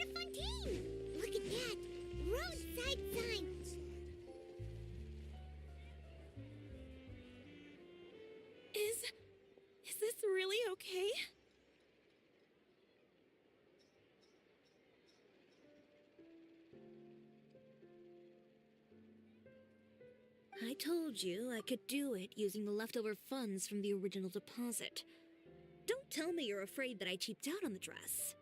a fontaine! Look at that! Roadside sign! Is this really okay? I told you I could do it using the leftover funds from the original deposit. Don't tell me you're afraid that I cheaped out on the dress.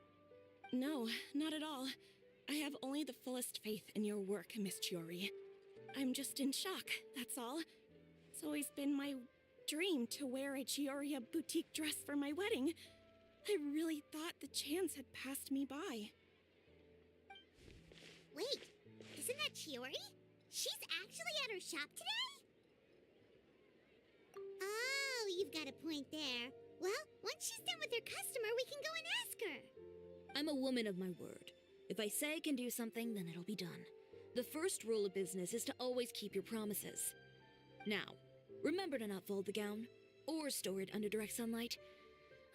No, not at all. I have only the fullest faith in your work, Miss Chiori. I'm just in shock, that's all. It's always been my dream to wear a Chiori boutique dress for my wedding. I really thought the chance had passed me by. Wait, isn't that Chiori? She's actually at her shop today? Oh, you've got a point there. Well, once she's done with her customer, we can go and ask her. I'm a woman of my word. If I say I can do something, then it'll be done. The first rule of business is to always keep your promises. Now, remember to not fold the gown, or store it under direct sunlight.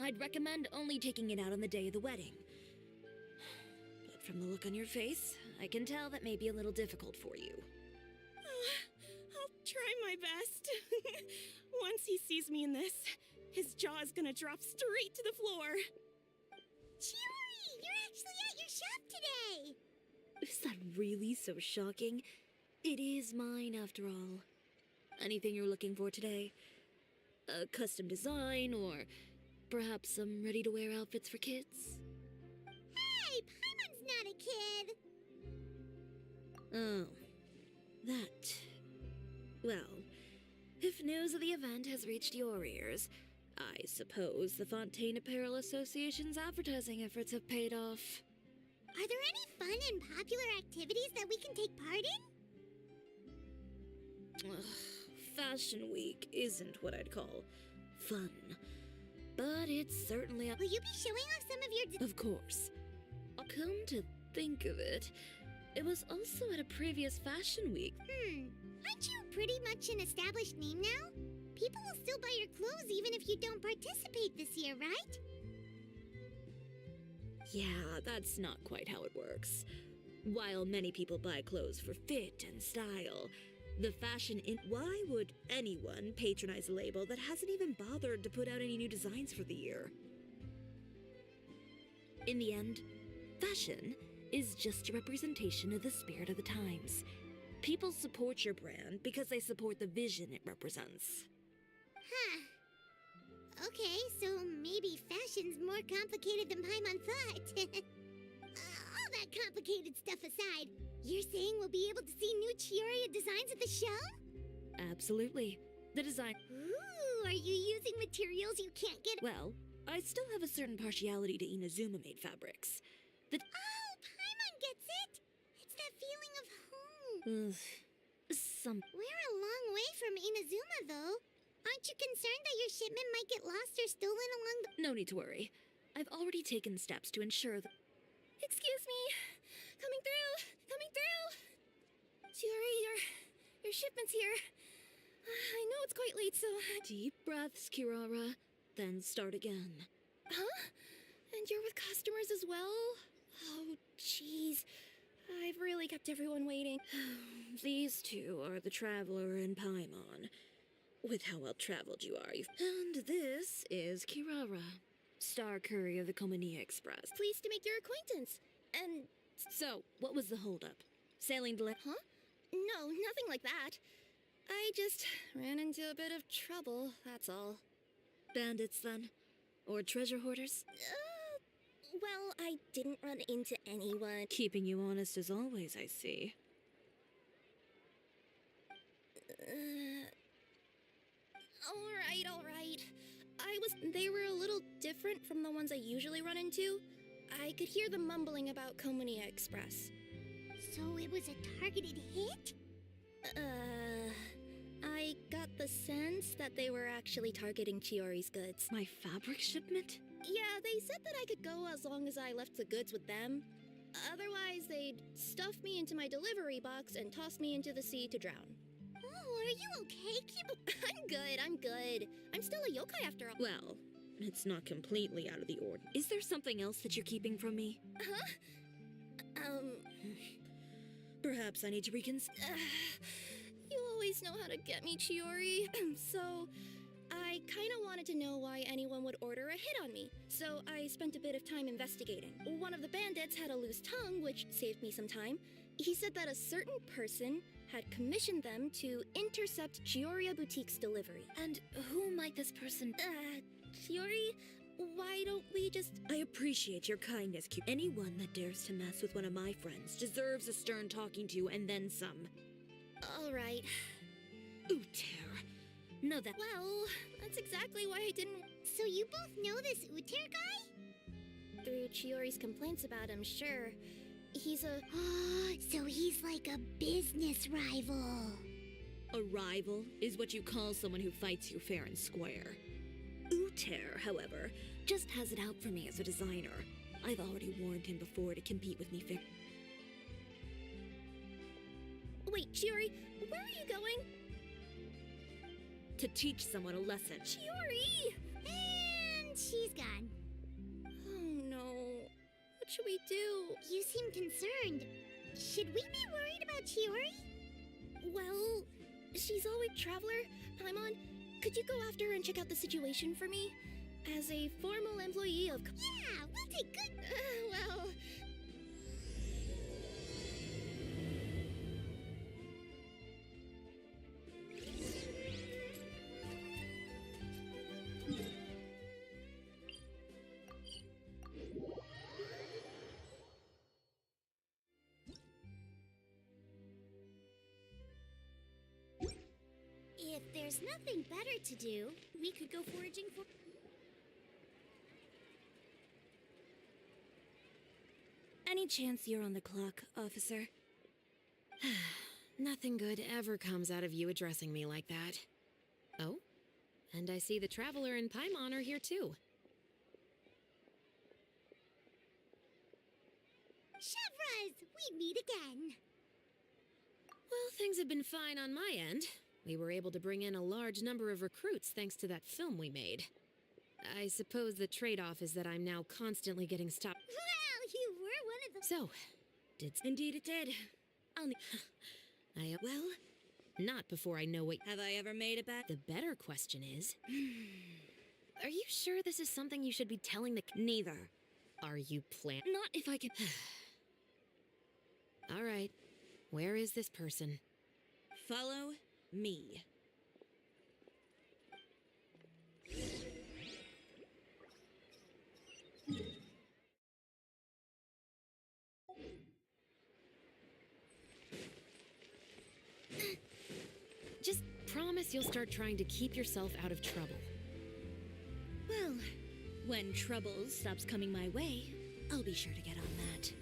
I'd recommend only taking it out on the day of the wedding. But from the look on your face, I can tell that may be a little difficult for you. I'll try my best. Once he sees me in this, his jaw is gonna drop straight to the floor. Chiori, you're actually at your shop today! Is that really so shocking? It is mine, after all. Anything you're looking for today? A custom design, or perhaps some ready-to-wear outfits for kids? Hey, Paimon's not a kid! Oh, that. Well, if news of the event has reached your ears, I suppose the Fontaine Apparel Association's advertising efforts have paid off. Are there any fun and popular activities that we can take part in? Ugh, Fashion Week isn't what I'd call fun. But it's certainly Will you be showing off some of your Of course. Come to think of it, it was also at a previous Fashion Week. Aren't you pretty much an established name now? People will still buy your clothes even if you don't participate this year, right? Yeah, that's not quite how it works. While many people buy clothes for fit and style, the why would anyone patronize a label that hasn't even bothered to put out any new designs for the year? In the end, fashion is just a representation of the spirit of the times. People support your brand because they support the vision it represents. Huh. Okay, so maybe fashion's more complicated than Paimon thought. All that complicated stuff aside, you're saying we'll be able to see new Chiori designs at the show? Absolutely. The design... Ooh, are you using materials you can't get... Well, I still have a certain partiality to Inazuma-made fabrics. Oh, Paimon gets it! It's that feeling of home. We're a long way from Inazuma, though. Aren't you concerned that your shipment might get lost or stolen along the... No need to worry. I've already taken steps to ensure that... Excuse me! Coming through! Coming through! Chiori, your shipment's here. I know it's quite late, so... Deep breaths, Kirara. Then start again. Huh? And you're with customers as well? Oh, jeez. I've really kept everyone waiting. These two are the Traveler and Paimon. With how well traveled you are, And this is Kirara, Star Courier of the Komania Express. Pleased to make your acquaintance. And... So, what was the holdup? Sailing delay? Huh? No, nothing like that. I just ran into a bit of trouble, that's all. Bandits, then? Or treasure hoarders? Well, I didn't run into anyone. Keeping you honest as always, I see. All right. They were a little different from the ones I usually run into. I could hear them mumbling about Komania Express. So it was a targeted hit? I got the sense that they were actually targeting Chiori's goods. My fabric shipment? Yeah, they said that I could go as long as I left the goods with them. Otherwise, they'd stuff me into my delivery box and toss me into the sea to drown. Oh, are you okay, I'm good. I'm still a yokai after all. Well, it's not completely out of the ordinary. Is there something else that you're keeping from me? Huh? Perhaps I need to reconsider. You always know how to get me, Chiori. So, I kinda wanted to know why anyone would order a hit on me. So, I spent a bit of time investigating. One of the bandits had a loose tongue, which saved me some time. He said that a certain person had commissioned them to intercept Chiori Boutique's delivery. And who might this person be? Chiori, why don't we just... I appreciate your kindness, Q. Anyone that dares to mess with one of my friends deserves a stern talking to and then some. Alright. Uter. No, that. Well, that's exactly why I didn't... So you both know this Uter guy? Through Chiori's complaints about him, sure. He's a... So he's like a business rival. A rival is what you call someone who fights you fair and square. Uter, however, just has it out for me as a designer. I've already warned him before to compete with me fair. Wait, Chiori, where are you going? To teach someone a lesson. Chiori! And she's gone. Oh no. What should we do? You seem concerned. Should we be worried about Chiori? Well, she's a weak traveler. Paimon, could you go after her and check out the situation for me? As a formal employee of... Yeah, we'll take good... well... If there's nothing better to do, we could go foraging for... Any chance you're on the clock, officer? Nothing good ever comes out of you addressing me like that. Oh, and I see the Traveler and Paimon are here too. Chevras, we meet again. Well, things have been fine on my end. We were able to bring in a large number of recruits thanks to that film we made. I suppose the trade-off is that I'm now constantly getting stopped. Well, you were one of the... So, did... Indeed it did. Well, not before I know what... Have I ever made it back? The better question is... Are you sure this is something you should be telling the... Neither. Are you Not if I can... All right. Where is this person? Follow me. Just promise you'll start trying to keep yourself out of trouble. Well, when trouble stops coming my way, I'll be sure to get on that.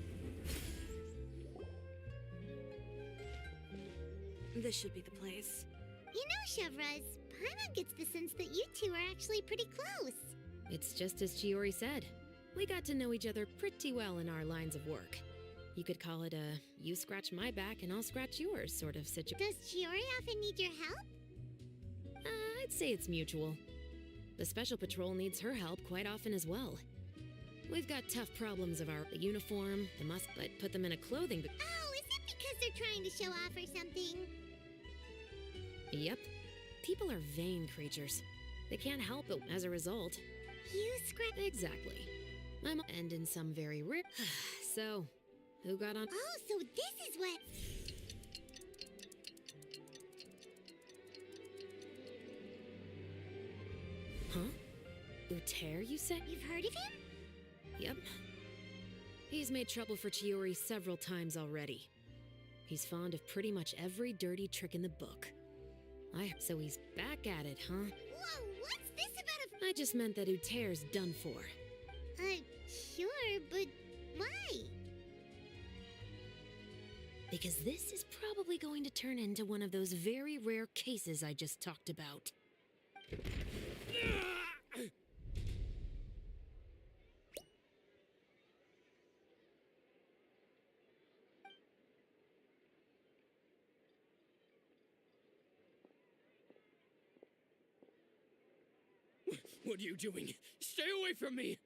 This should be the place. You know, Chevras, Paimon gets the sense that you two are actually pretty close. It's just as Chiori said. We got to know each other pretty well in our lines of work. You could call it a you scratch my back and I'll scratch yours sort of situation. Does Chiori often need your help? I'd say it's mutual. The Special Patrol needs her help quite often as well. We've got tough problems of our uniform, the must, but put them in a clothing... Oh, is it because they're trying to show off or something? Yep. People are vain creatures. They can't help it as a result. You scratch... Exactly. I'm... And in some very rare... So, who got on... Oh, so this is what... Huh? Uter, you said? You've heard of him? Yep. He's made trouble for Chiori several times already. He's fond of pretty much every dirty trick in the book. So he's back at it, huh? Whoa, what's this about a... I just meant that Uter's done for. Sure, but why? Because this is probably going to turn into one of those very rare cases I just talked about. What are you doing? Stay away from me!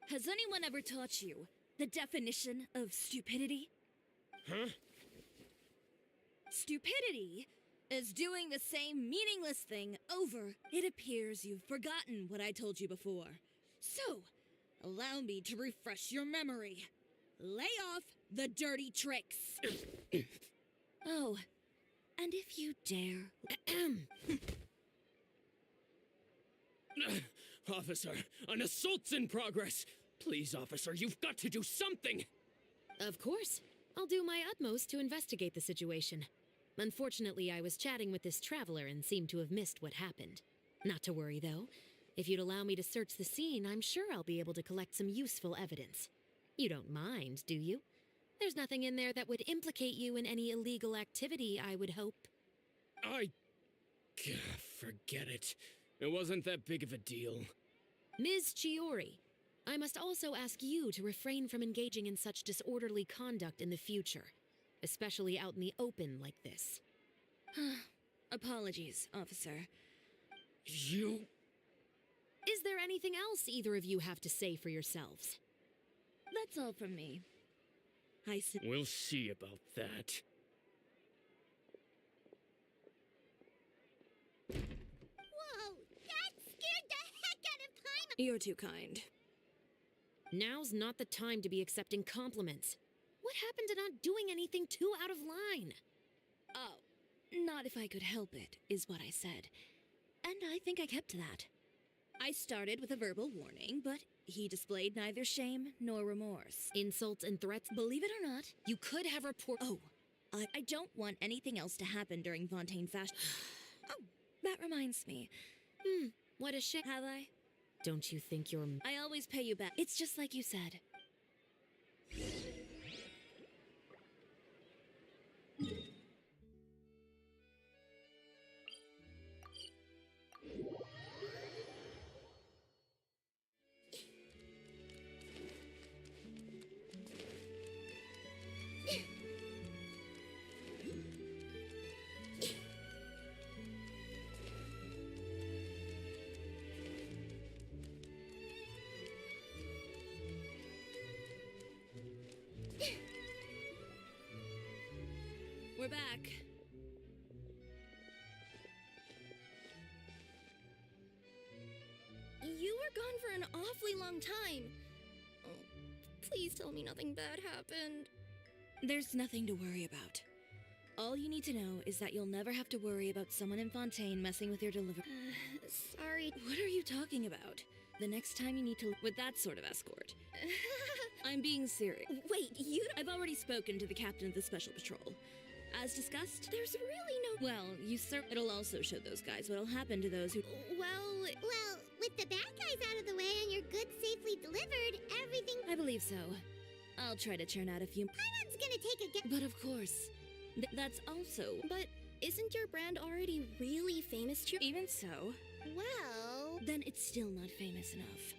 Has anyone ever taught you the definition of stupidity? Huh? Stupidity is doing the same meaningless thing over. It appears you've forgotten what I told you before. So, allow me to refresh your memory. Lay off the dirty tricks. Oh, and if you dare... Officer, an assault's in progress. Please, officer, you've got to do something. Of course. I'll do my utmost to investigate the situation. Unfortunately, I was chatting with this traveler and seemed to have missed what happened. Not to worry, though. If you'd allow me to search the scene, I'm sure I'll be able to collect some useful evidence. You don't mind, do you? There's nothing in there that would implicate you in any illegal activity, I would hope. Forget it. It wasn't that big of a deal. Ms. Chiori, I must also ask you to refrain from engaging in such disorderly conduct in the future, especially out in the open like this. Apologies, officer. You... Is there anything else either of you have to say for yourselves? That's all from me. We'll see about that. Whoa, that scared the heck out of Paimon! You're too kind. Now's not the time to be accepting compliments. What happened to not doing anything too out of line? Oh, not if I could help it, is what I said. And I think I kept to that. I started with a verbal warning, but he displayed neither shame nor remorse. Insults and threats? Believe it or not, You could have reported. oh, I don't want anything else to happen during Fontaine Fashion. Oh, that reminds me. What a shame. Have I? Don't you think you're... I always pay you back. It's just like you said. We're back. You were gone for an awfully long time. Oh, please tell me nothing bad happened. There's nothing to worry about. All you need to know is that you'll never have to worry about someone in Fontaine messing with your delivery. Sorry. What are you talking about? The next time you need to with that sort of escort. I'm being serious. Wait, you I've already spoken to the captain of the Special Patrol. As discussed, There's really no... well, it'll also show those guys what'll happen to those who... Well, with the bad guys out of the way and your goods safely delivered, everything... I believe so. I'll try to churn out a few... Paimon's gonna take a But of course, that's also... But isn't your brand already really famous, Chiori? Even so, Well... then it's still not famous enough.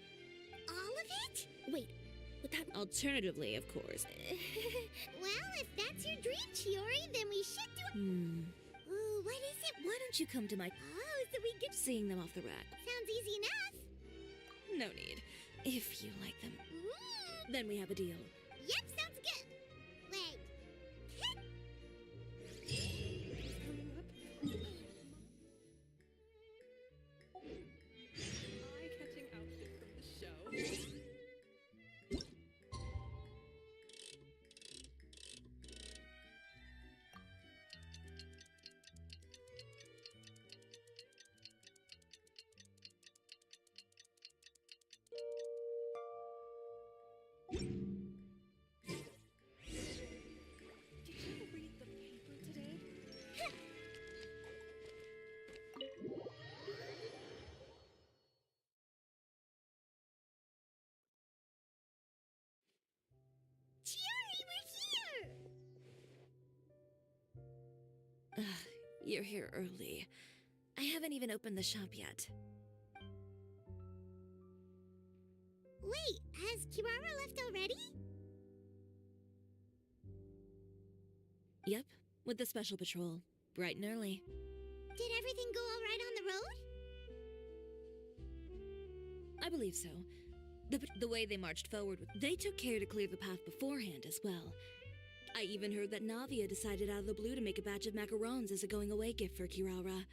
all of it? Wait, but that... Alternatively, of course. Well, if that's your dream, Chiori, then we should do... Ooh, what is it? Why don't you come to my... Oh, so we get... seeing them off the rack? Sounds easy enough. No need. If you like them. Ooh. Then we have a deal. Yep, sounds good. Wait. Eye-catching outfit from the show. Did you read the paper today? Chiori, we're here! Ugh, you're here early. I haven't even opened the shop yet. Wait, has Kirara left already? Yep, with the Special Patrol. Bright and early. Did everything go all right on the road? I believe so. The way they marched forward, they took care to clear the path beforehand as well. I even heard that Navia decided out of the blue to make a batch of macarons as a going-away gift for Kirara.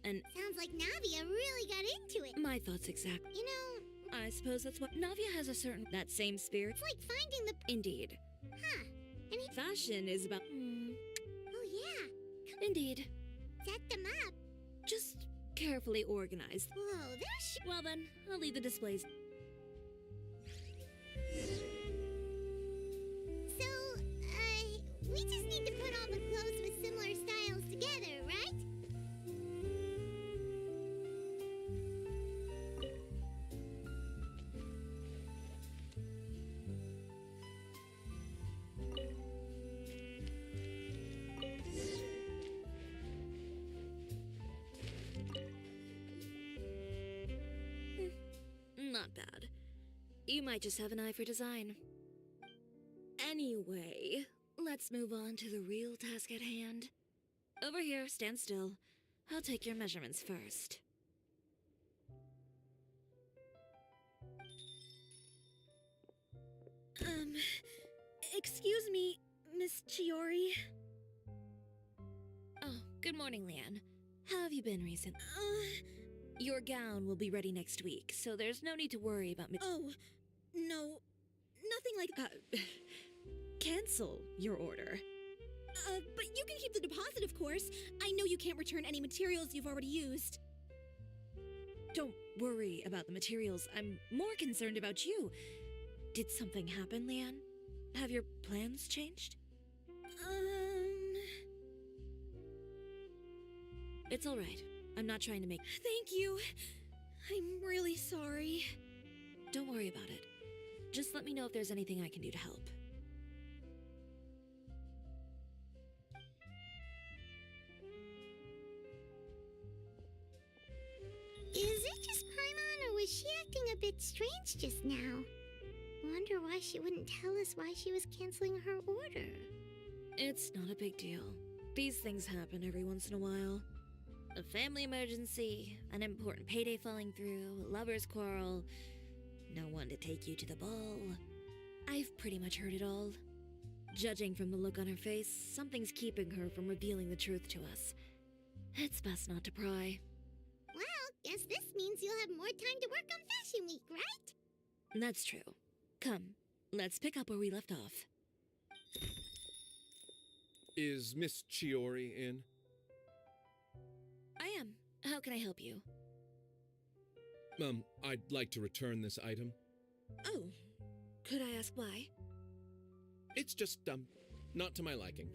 And Sounds like Navia really got into it. my thoughts exactly. You know, I suppose that's what Navia has a certain that same spirit. it's like finding the... Indeed. Huh. And it... Fashion is about Oh, yeah. indeed. Set them up. Just carefully organized. Whoa, there's... Well then, I'll leave the displays. So, we just need to put all the clothes with similar styles together, right? Not bad. You might just have an eye for design. Anyway, let's move on to the real task at hand. Over here, stand still. I'll take your measurements first. Excuse me, Miss Chiori. Oh, good morning, Leanne. How have you been recently? Your gown will be ready next week, so there's no need to worry about me. Oh, no, nothing like... Cancel your order. But you can keep the deposit, of course. I know you can't return any materials you've already used. Don't worry about the materials. I'm more concerned about you. Did something happen, Leanne? Have your plans changed? It's all right. I'm not trying to make... Thank you. I'm really sorry. Don't worry about it. Just let me know if there's anything I can do to help. Is it just Paimon, or was she acting a bit strange just now? Wonder why she wouldn't tell us why she was canceling her order. It's not a big deal. These things happen every once in a while. A family emergency, an important payday falling through, a lover's quarrel, no one to take you to the ball. I've pretty much heard it all. Judging from the look on her face, something's keeping her from revealing the truth to us. It's best not to pry. Well, guess this means you'll have more time to work on Fashion Week, right? That's true. Come, let's pick up where we left off. Is Miss Chiori in? I am. How can I help you? I'd like to return this item. Oh, could I ask why? It's just, not to my liking.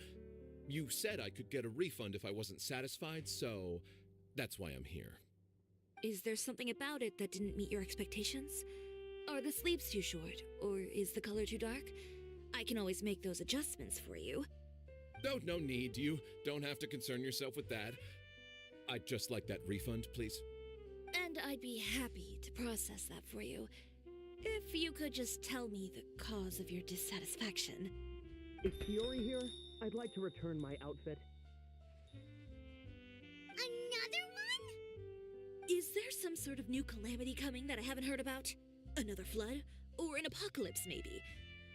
You said I could get a refund if I wasn't satisfied, so that's why I'm here. Is there something about it that didn't meet your expectations? Are the sleeves too short, or is the color too dark? I can always make those adjustments for you. Oh, no need. You don't have to concern yourself with that. I'd just like that refund, please. And I'd be happy to process that for you. If you could just tell me the cause of your dissatisfaction. Is Chiori here? I'd like to return my outfit. Another one? Is there some sort of new calamity coming that I haven't heard about? Another flood? Or an apocalypse, maybe?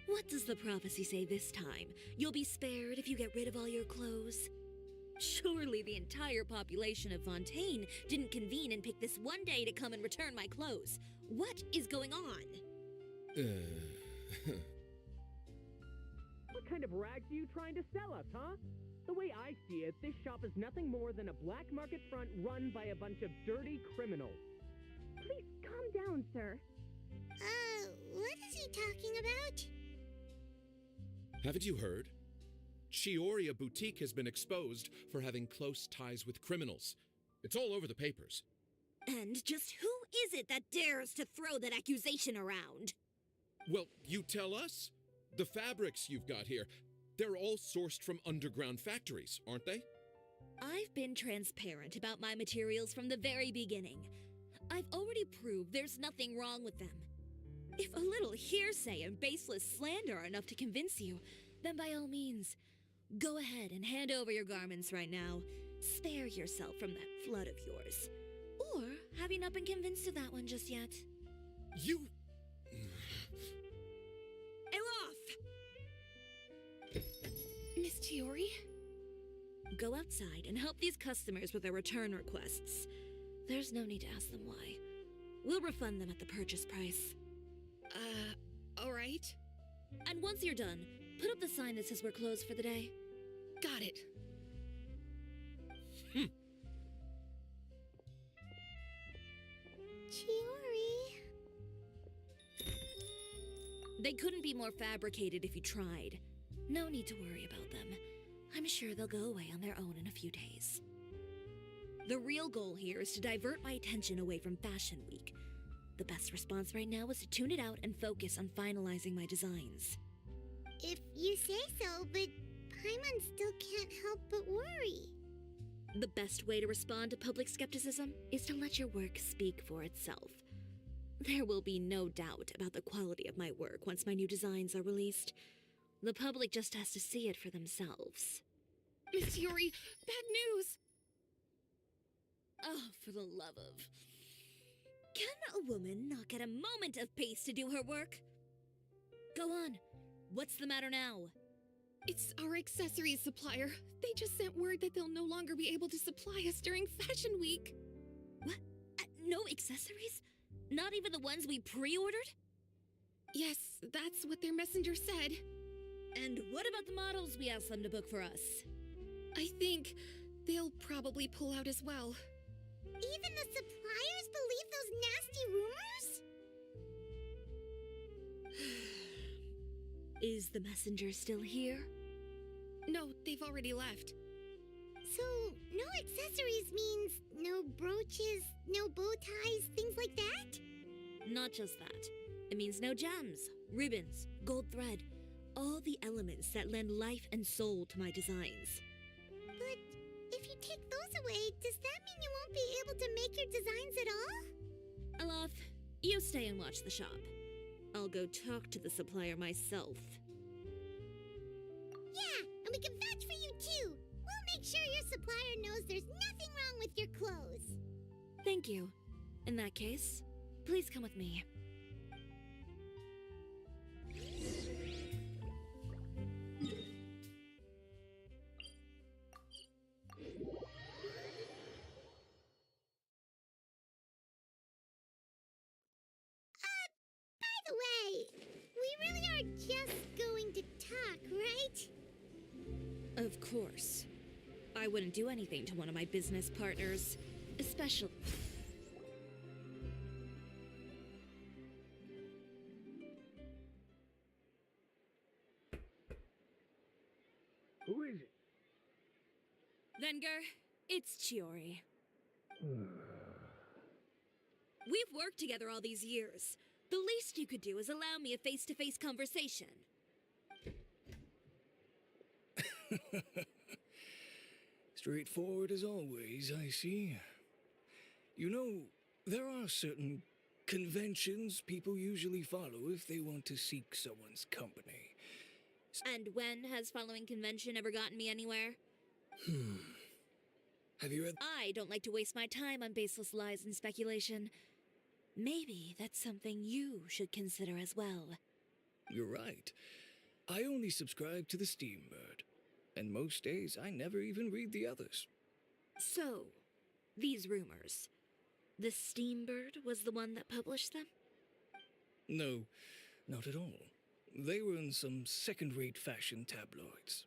What does the prophecy say this time? You'll be spared if you get rid of all your clothes? Surely the entire population of Fontaine didn't convene and pick this one day to come and return my clothes. What is going on? What kind of rags are you trying to sell us, huh? The way I see it, this shop is nothing more than a black market front run by a bunch of dirty criminals. Please calm down, sir. What is he talking about? Haven't you heard? Chiori Boutique has been exposed for having close ties with criminals. It's all over the papers. And just who is it that dares to throw that accusation around? Well, you tell us. The fabrics you've got here, they're all sourced from underground factories, aren't they? I've been transparent about my materials from the very beginning. I've already proved there's nothing wrong with them. If a little hearsay and baseless slander are enough to convince you, then by all means, go ahead and hand over your garments right now. Spare yourself from that flood of yours. Or have you not been convinced of that one just yet? You... Elof! Chiori? Go outside and help these customers with their return requests. There's no need to ask them why. We'll refund them at the purchase price. Alright. And once you're done, put up the sign that says we're closed for the day. Got it. Chiori. They couldn't be more fabricated if you tried. No need to worry about them. I'm sure they'll go away on their own in a few days. The real goal here is to divert my attention away from Fashion Week. The best response right now is to tune it out and focus on finalizing my designs. If you say so, but Paimon still can't help but worry. The best way to respond to public skepticism is to let your work speak for itself. There will be no doubt about the quality of my work once my new designs are released. The public just has to see it for themselves. Miss Chiori, bad news! Oh, for the love of... Can a woman not get a moment of peace to do her work? Go on. What's the matter now? It's our accessories supplier. They just sent word that they'll no longer be able to supply us during Fashion Week. What? No accessories? Not even the ones we pre-ordered? Yes, that's what their messenger said. And what about the models we asked them to book for us? I think they'll probably pull out as well. Even the suppliers believe those nasty rumors? Is the messenger still here? No, they've already left. So, no accessories means no brooches, no bow ties, things like that? Not just that. It means no gems, ribbons, gold thread, all the elements that lend life and soul to my designs. But if you take those away, does that mean you won't be able to make your designs at all? Alaf, you stay and watch the shop. I'll go talk to the supplier myself. Yeah, and we can vouch for you too. We'll make sure your supplier knows there's nothing wrong with your clothes. Thank you. In that case, please come with me. By the way, we really are just going to talk, right? Of course. I wouldn't do anything to one of my business partners, especially... Who is it? Venger, it's Chiori. We've worked together all these years. The least you could do is allow me a face-to-face conversation. Straightforward as always, I see. You know, there are certain conventions people usually follow if they want to seek someone's company. And when has following convention ever gotten me anywhere? Have you read... I don't like to waste my time on baseless lies and speculation. Maybe that's something you should consider as well. You're right. I only subscribe to the Steambird. And most days, I never even read the others. So, these rumors. The Steambird was the one that published them? No, not at all. They were in some second-rate fashion tabloids.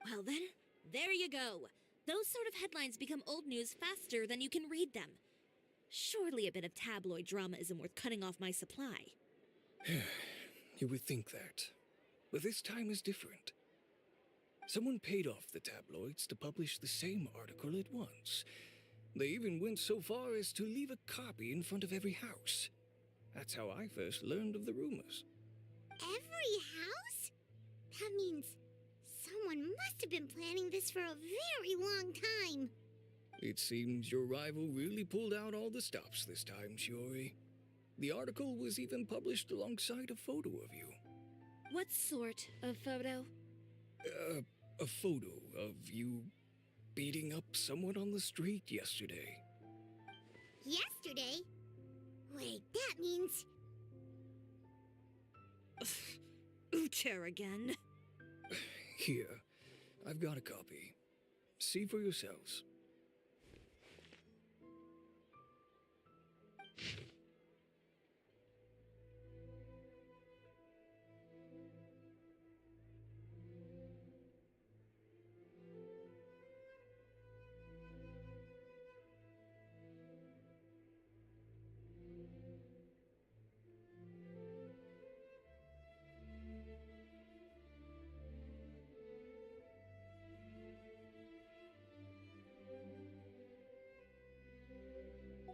Well then, there you go. Those sort of headlines become old news faster than you can read them. Surely a bit of tabloid drama isn't worth cutting off my supply. You would think that. But this time is different. Someone paid off the tabloids to publish the same article at once. They even went so far as to leave a copy in front of every house. That's how I first learned of the rumors. Every house? That means someone must have been planning this for a very long time. It seems your rival really pulled out all the stops this time, Chiori. The article was even published alongside a photo of you. What sort of photo? A photo of you beating up someone on the street yesterday. Yesterday? Wait, that means... Ucher again. Here, I've got a copy. See for yourselves.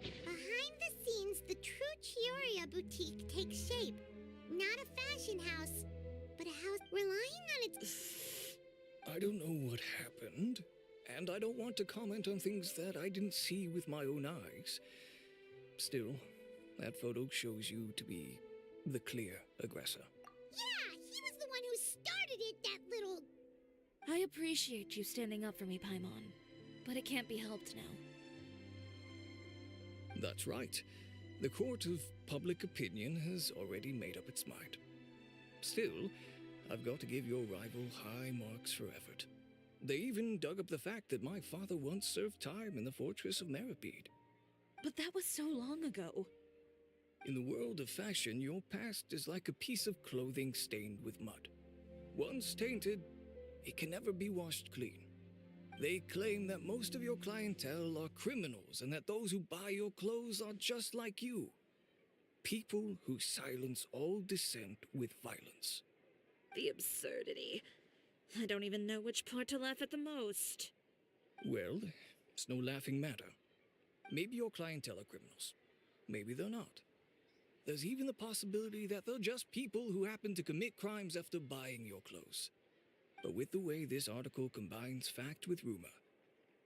Behind the scenes, the true Chiori boutique takes shape. Not a fashion house, but a house relying on its... I don't know what happened, and I don't want to comment on things that I didn't see with my own eyes. Still, that photo shows you to be the clear aggressor. Yeah, he was the one who started it, that little... I appreciate you standing up for me, Paimon, but it can't be helped now. That's right. The court of public opinion has already made up its mind. Still, I've got to give your rival high marks for effort. They even dug up the fact that my father once served time in the fortress of Meripede. But that was so long ago. In the world of fashion, your past is like a piece of clothing stained with mud. Once tainted, it can never be washed clean. They claim that most of your clientele are criminals and that those who buy your clothes are just like you. People who silence all dissent with violence. The absurdity. I don't even know which part to laugh at the most. Well, it's no laughing matter. Maybe your clientele are criminals. Maybe they're not. There's even the possibility that they're just people who happen to commit crimes after buying your clothes. But with the way this article combines fact with rumor,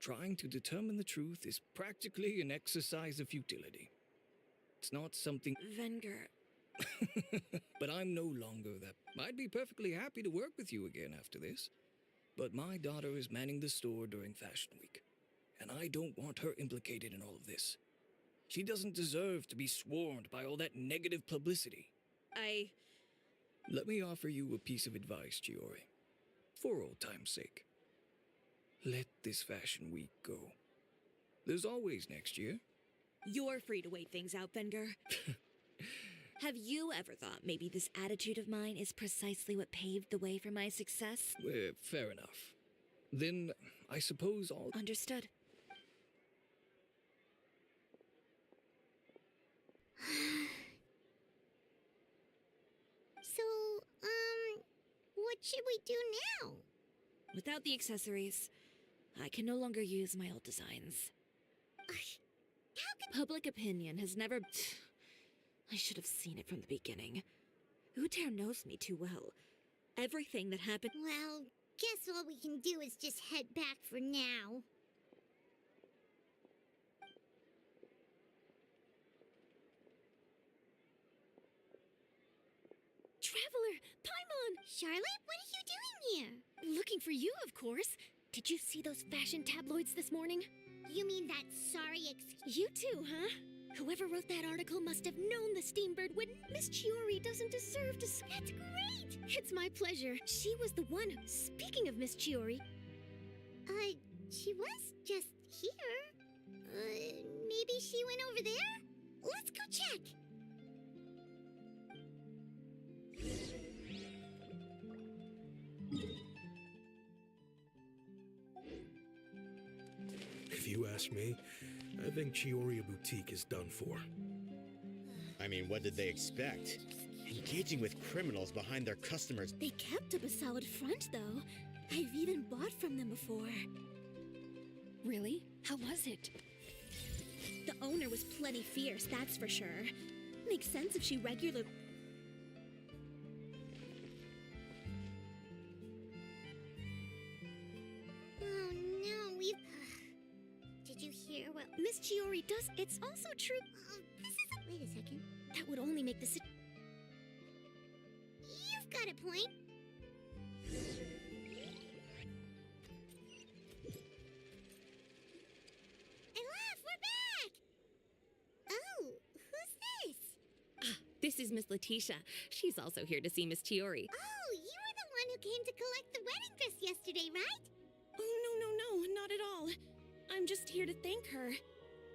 trying to determine the truth is practically an exercise of futility. It's not something... Venger. But I'm no longer that. I'd be perfectly happy to work with you again after this. But my daughter is manning the store during Fashion Week, and I don't want her implicated in all of this. She doesn't deserve to be swarmed by all that negative publicity. Let me offer you a piece of advice, Chiori. For old time's sake. Let this Fashion Week go. There's always next year. You're free to wait things out, Venger. Have you ever thought maybe this attitude of mine is precisely what paved the way for my success? Fair enough. Then, I suppose I'll... Understood. So, what should we do now? Without the accessories, I can no longer use my old designs. How could... Public opinion has never... I should have seen it from the beginning. Uter knows me too well. Everything that happened... Well, guess all we can do is just head back for now. Traveler! Paimon! Charlotte, what are you doing here? Looking for you, of course. Did you see those fashion tabloids this morning? You mean that sorry excuse? You too, huh? Whoever wrote that article must have known the Steambird would... Miss Chiori doesn't deserve to... That's great! It's my pleasure. She was the one who... Speaking of Miss Chiori... She was just here. Maybe she went over there? Let's go check. If you ask me, I think Chiori Boutique is done for. I mean, what did they expect? Engaging with criminals behind their customers. They kept up a solid front, though. I've even bought from them before. Really? How was it? The owner was plenty fierce, that's for sure. Makes sense if she regularly... Oh no, we've... Did you hear what... Miss Chiori does... It's also true... This is... Wait a second. That would only make the... You've got a point. This is Miss Letitia. She's also here to see Miss Chiori. Oh, you were the one who came to collect the wedding dress yesterday, right? not at all. I'm just here to thank her.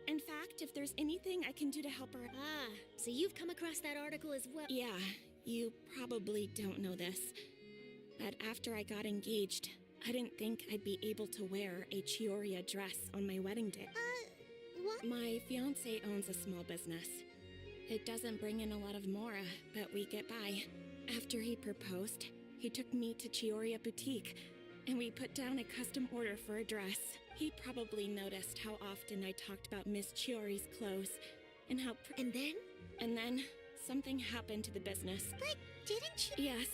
In fact, if there's anything I can do to help her... Ah, so you've come across that article as well? Yeah, you probably don't know this. But after I got engaged, I didn't think I'd be able to wear a Chiori dress on my wedding day. What? My fiancé owns a small business. It doesn't bring in a lot of mora, but we get by. After he proposed, he took me to Chiori Boutique, and we put down a custom order for a dress. He probably noticed how often I talked about Miss Chiori's clothes, and how And then? And then, something happened to the business. But didn't she? Yes.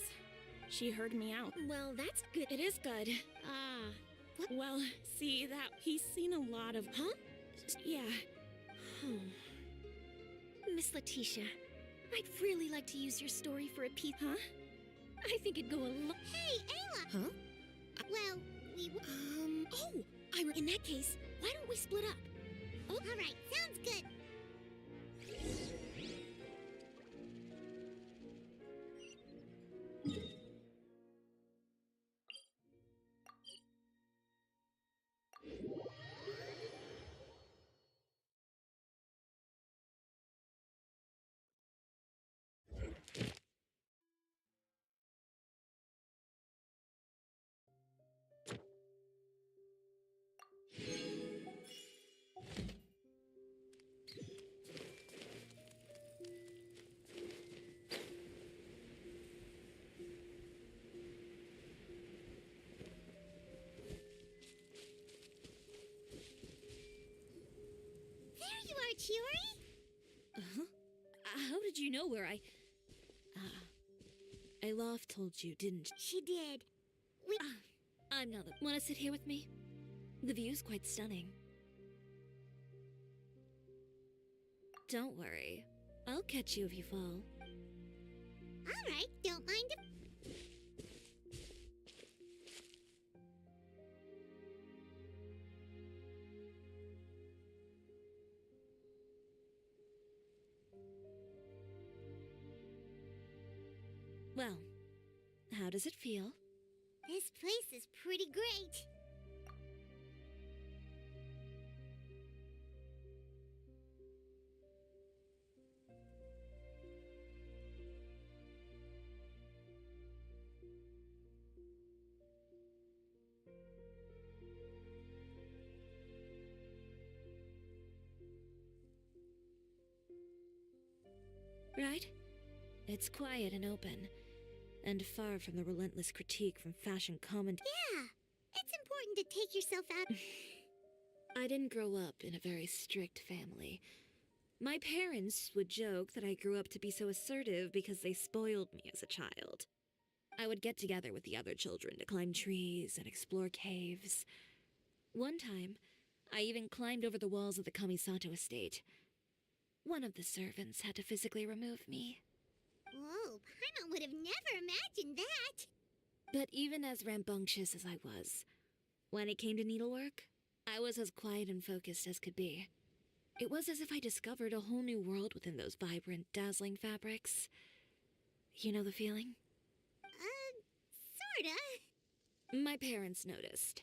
She heard me out. Well, that's good. It is good. Ah. What? Well, see, that he's seen a lot of... Huh? Yeah. Miss Letitia, I'd really like to use your story for a piece. Huh? I think it'd go a lot. Hey, Ayla! Huh? Well, we... Oh! In that case, why don't we split up? Oh. All right, sounds good. There you are, Chiori! Uh-huh. How did you know where I... Aloft told you, didn't She did. We... I'm not the... Wanna sit here with me? The view's quite stunning. Don't worry. I'll catch you if you fall. All right, don't mind if... Well, how does it feel? This place is pretty great. Right? It's quiet and open, and far from the relentless critique from fashion comment. Yeah, it's important to take yourself out... I didn't grow up in a very strict family. My parents would joke that I grew up to be so assertive because they spoiled me as a child. I would get together with the other children to climb trees and explore caves. One time, I even climbed over the walls of the Kamisato estate. One of the servants had to physically remove me. Whoa, Paimon would have never imagined that. But even as rambunctious as I was, when it came to needlework, I was as quiet and focused as could be. It was as if I discovered a whole new world within those vibrant, dazzling fabrics. You know the feeling? Sorta. My parents noticed,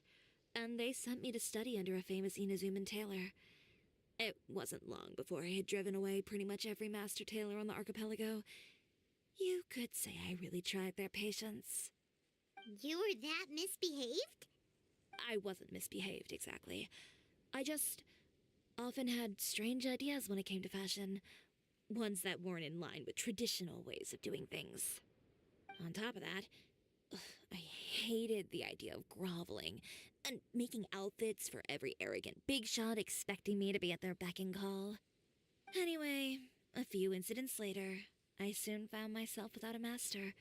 and they sent me to study under a famous Inazuman tailor. It wasn't long before I had driven away pretty much every master tailor on the archipelago. You could say I really tried their patience. You were that misbehaved? I wasn't misbehaved, exactly. I just often had strange ideas when it came to fashion. Ones that weren't in line with traditional ways of doing things. On top of that, I hated the idea of groveling and making outfits for every arrogant big shot expecting me to be at their beck and call. Anyway, a few incidents later, I soon found myself without a master.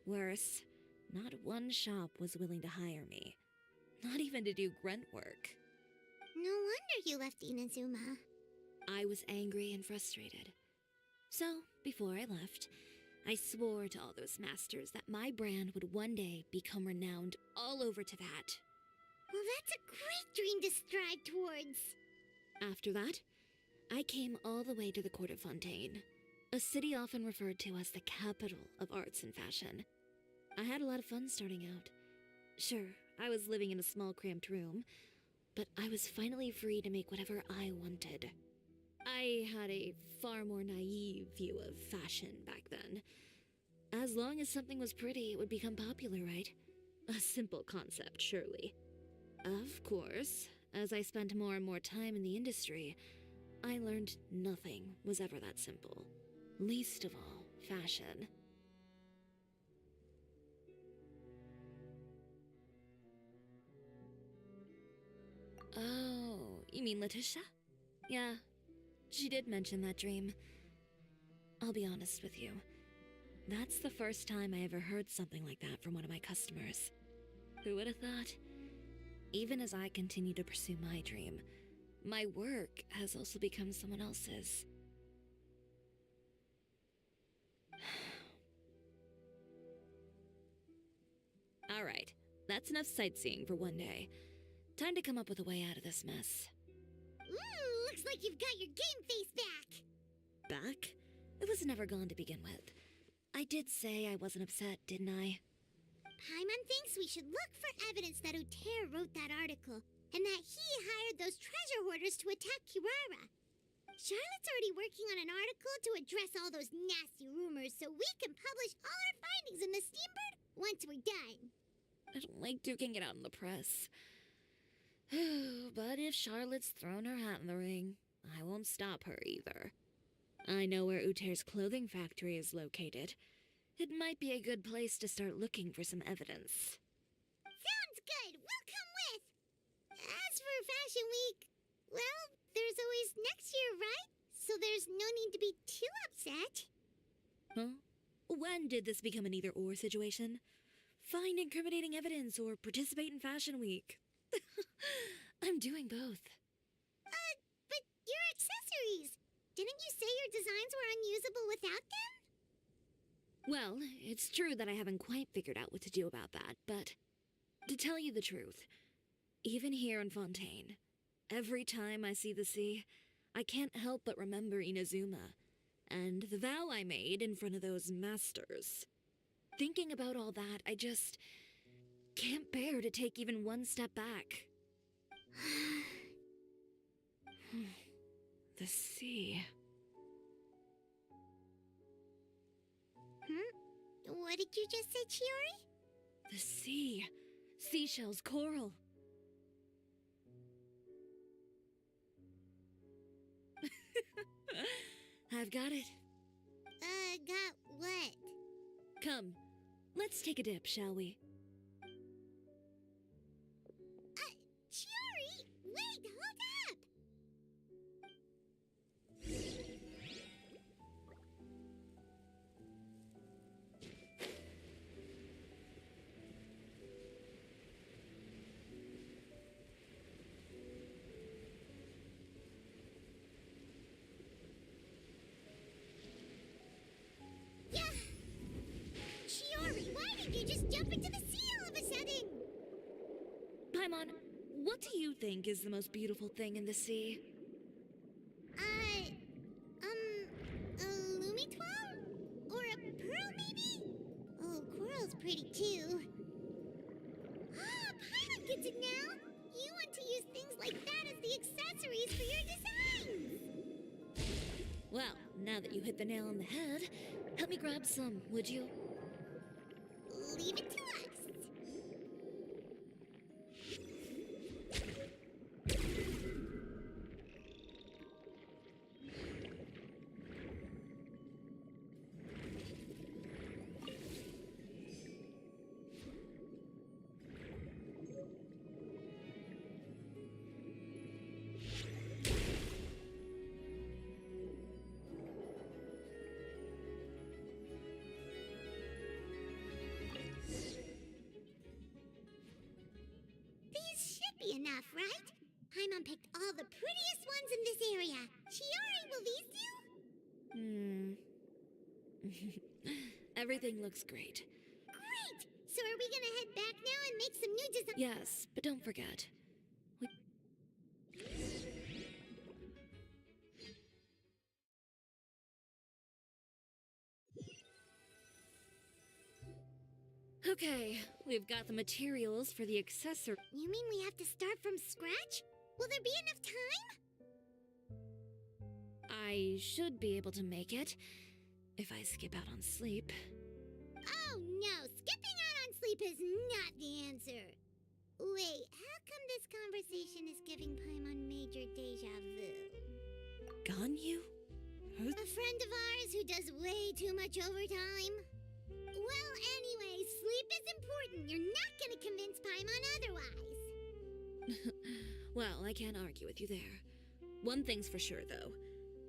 Worse, not one shop was willing to hire me. Not even to do grunt work. No wonder you left Inazuma. I was angry and frustrated. So, before I left, I swore to all those masters that my brand would one day become renowned all over Teyvat. Well, that's a great dream to strive towards. After that, I came all the way to the court of Fontaine, a city often referred to as the capital of arts and fashion. I had a lot of fun starting out. Sure, I was living in a small cramped room, but I was finally free to make whatever I wanted. I had a far more naive view of fashion back then. As long as something was pretty, it would become popular, right? A simple concept, surely. Of course, as I spent more and more time in the industry, I learned nothing was ever that simple. Least of all, fashion. Oh, you mean Letitia? Yeah, she did mention that dream. I'll be honest with you. That's the first time I ever heard something like that from one of my customers. Who would have thought? Even as I continue to pursue my dream, my work has also become someone else's. Alright, that's enough sightseeing for one day. Time to come up with a way out of this mess. Looks like you've got your game face back. Back? It was never gone to begin with. I did say I wasn't upset, didn't I? Paimon thinks we should look for evidence that Uter wrote that article, and that he hired those treasure hoarders to attack Kirara. Charlotte's already working on an article to address all those nasty rumors so we can publish all our findings in the Steambird once we're done. I don't like duking it out in the press. But if Charlotte's thrown her hat in the ring, I won't stop her either. I know where Uter's clothing factory is located. It might be a good place to start looking for some evidence. Sounds good. We'll come with. As for Fashion Week, well, there's always next year, right? So there's no need to be too upset. Huh? When did this become an either-or situation? Find incriminating evidence or participate in Fashion Week. I'm doing both. But your accessories! Didn't you say your designs were unusable without them? Well, it's true that I haven't quite figured out what to do about that, but to tell you the truth, even here in Fontaine, every time I see the sea, I can't help but remember Inazuma and the vow I made in front of those masters. Thinking about all that, I just can't bear to take even one step back. The sea. What did you just say, Chiori? The sea. Seashells, coral. I've got it. Got what? Come, let's take a dip, shall we? Chiori! Wait, hold up! Yeah! Chiori, why did you just jump into the sea all of a sudden? Paimon, what do you think is the most beautiful thing in the sea? A Lumitwal? Or a pearl, maybe? Oh, coral's pretty too. Ah, Paimon gets it now! You want to use things like that as the accessories for your designs! Well, now that you hit the nail on the head, help me grab some, would you? Leave it to us! Be enough, right? Paimon picked all the prettiest ones in this area. Chiori, will these do? Everything looks great. Great! So are we gonna head back now and make some new designs? Yes, but don't forget. Okay, we've got the materials for the accessory. You mean we have to start from scratch? Will there be enough time? I should be able to make it if I skip out on sleep. Oh no, skipping out on sleep is not the answer. Wait, how come this conversation is giving Paimon major deja vu? Ganyu? A friend of ours who does way too much overtime? Well, anyway, sleep is important. You're not gonna convince Paimon otherwise. Well, I can't argue with you there. One thing's for sure, though.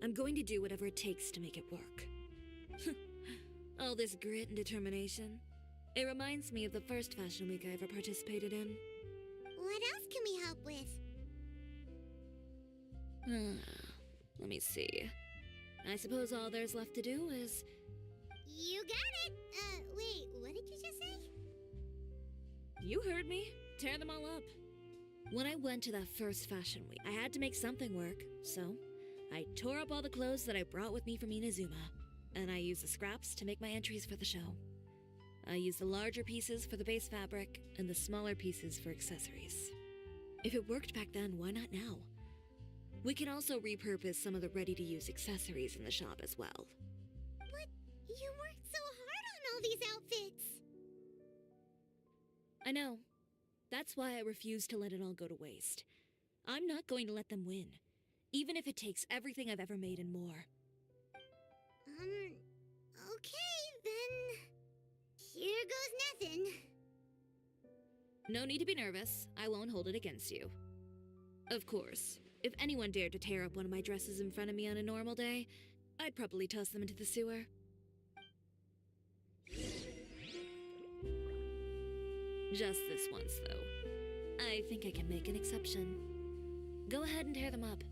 I'm going to do whatever it takes to make it work. All this grit and determination. It reminds me of the first fashion week I ever participated in. What else can we help with? Let me see. I suppose all there's left to do is... You got it! Wait, what did you just say? You heard me. Tear them all up. When I went to that first fashion week, I had to make something work, so I tore up all the clothes that I brought with me from Inazuma, and I used the scraps to make my entries for the show. I used the larger pieces for the base fabric, and the smaller pieces for accessories. If it worked back then, why not now? We can also repurpose some of the ready-to-use accessories in the shop as well. But you worked so hard on all these outfits! I know. That's why I refuse to let it all go to waste. I'm not going to let them win, even if it takes everything I've ever made and more. Okay, then... Here goes nothing. No need to be nervous. I won't hold it against you. Of course, if anyone dared to tear up one of my dresses in front of me on a normal day, I'd probably toss them into the sewer. Just this once, though. I think I can make an exception. Go ahead and tear them up.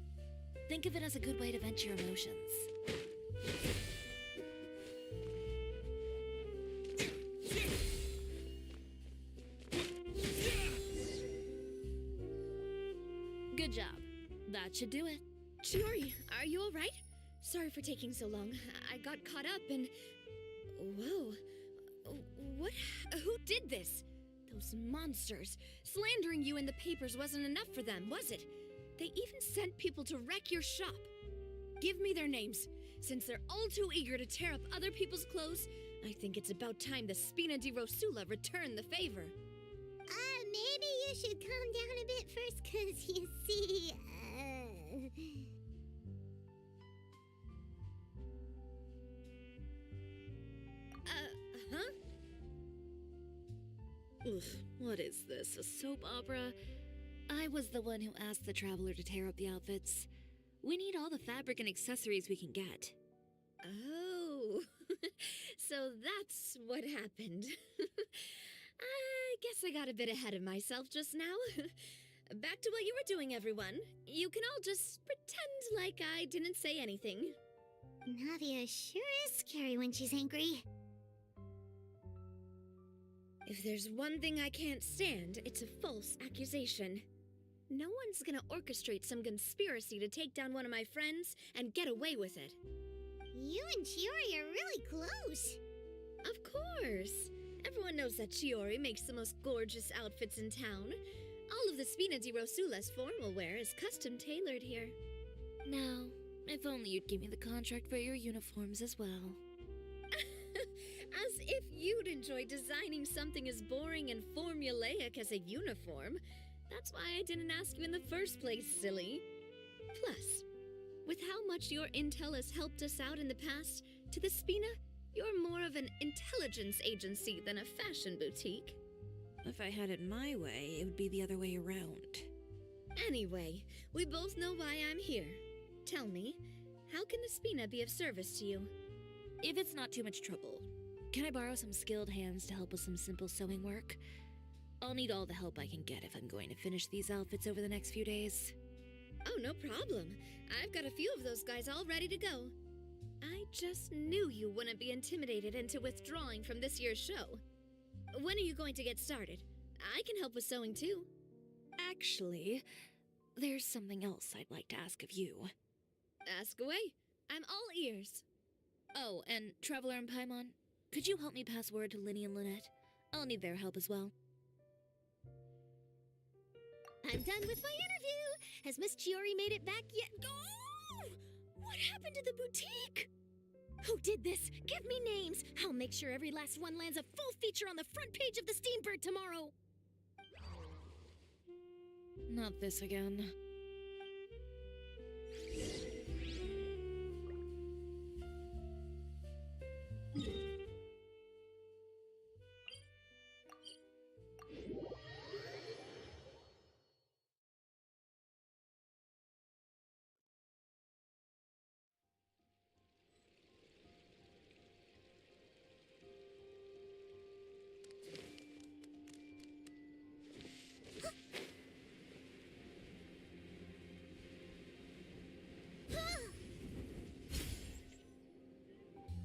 Think of it as a good way to vent your emotions. Good job. That should do it. Chiori, are you all right? Sorry for taking so long. I got caught up and... Whoa. What? Who did this? Those monsters. Slandering you in the papers wasn't enough for them, was it? They even sent people to wreck your shop. Give me their names. Since they're all too eager to tear up other people's clothes, I think it's about time the Spina di Rosula return the favor. Maybe you should calm down a bit first, 'cause you see, Huh? Oof, what is this, a soap opera? I was the one who asked the traveler to tear up the outfits. We need all the fabric and accessories we can get. Oh, so that's what happened. I guess I got a bit ahead of myself just now. Back to what you were doing, everyone. You can all just pretend like I didn't say anything. Navia sure is scary when she's angry. If there's one thing I can't stand, it's a false accusation. No one's gonna orchestrate some conspiracy to take down one of my friends and get away with it. You and Chiori are really close. Of course. Everyone knows that Chiori makes the most gorgeous outfits in town. All of the Spina di Rosula's formal wear is custom tailored here. Now, if only you'd give me the contract for your uniforms as well. As if you'd enjoy designing something as boring and formulaic as a uniform. That's why I didn't ask you in the first place, silly. Plus, with how much your intel has helped us out in the past, to the Spina, you're more of an intelligence agency than a fashion boutique. If I had it my way, it would be the other way around. Anyway, we both know why I'm here. Tell me, how can the Spina be of service to you? If it's not too much trouble, can I borrow some skilled hands to help with some simple sewing work? I'll need all the help I can get if I'm going to finish these outfits over the next few days. Oh, no problem. I've got a few of those guys all ready to go. I just knew you wouldn't be intimidated into withdrawing from this year's show. When are you going to get started? I can help with sewing too. Actually, there's something else I'd like to ask of you. Ask away. I'm all ears. Oh, and Traveler and Paimon, could you help me pass word to Linny and Lynette? I'll need their help as well. I'm done with my interview. Has Miss Chiori made it back yet? Oh! What happened to the boutique? Who did this? Give me names. I'll make sure every last one lands a full feature on the front page of the Steambird tomorrow. Not this again.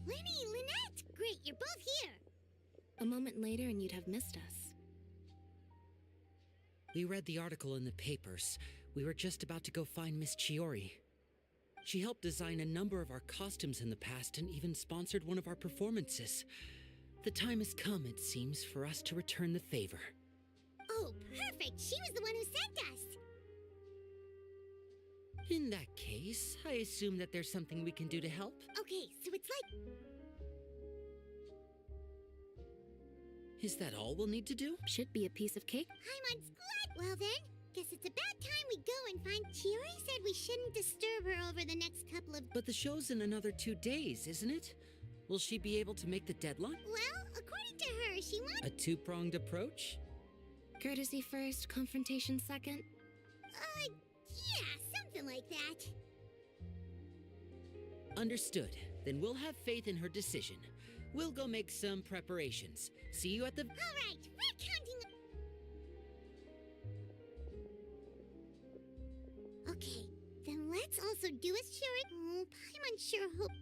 Lenny, Lynette! Great, you're both here. A moment later and you'd have missed us. We read the article in the papers. We were just about to go find Miss Chiori. She helped design a number of our costumes in the past and even sponsored one of our performances. The time has come, it seems, for us to return the favor. Oh, perfect. She was the one who sent us. In that case, I assume that there's something we can do to help. Okay, so it's like... Is that all we'll need to do? Should be a piece of cake. Paimon's glad. Well then, guess it's about time we go and find... Chiori said we shouldn't disturb her over the next couple of... But the show's in another 2 days, isn't it? Will she be able to make the deadline? Well, according to her, she wants... A two-pronged approach? Courtesy first, confrontation second. Yeah, something like that. Understood. Then we'll have faith in her decision. We'll go make some preparations. See you at the... All right, we're counting... Okay, then let's also do as Chiori... Oh, Paimon sure hope...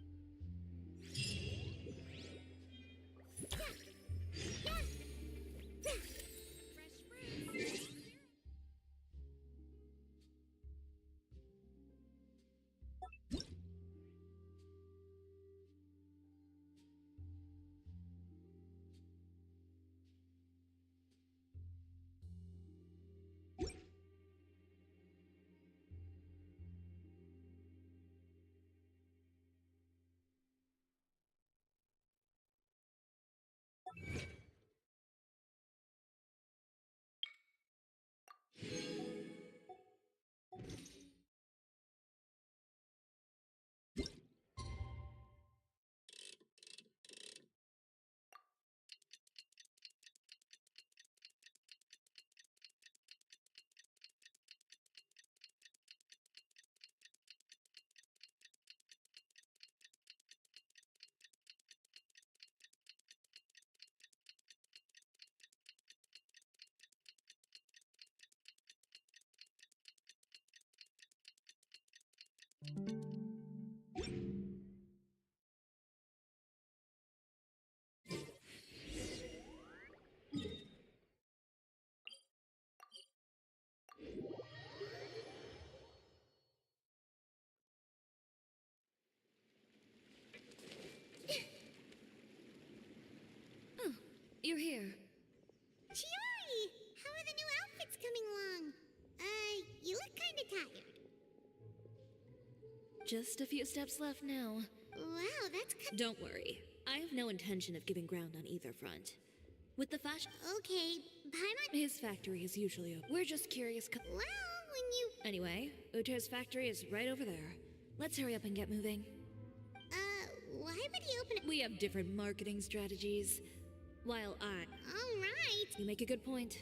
Oh, you're here. Chiori! How are the new outfits coming along? You look kinda tired. Just a few steps left now. Wow, that's Don't worry. I have no intention of giving ground on either front. With the fashion... Okay, Paimon... His factory is usually open. We're just curious... Well, when you... Anyway, Uter's factory is right over there. Let's hurry up and get moving. Why would he open it? We have different marketing strategies. While I... All right. You make a good point.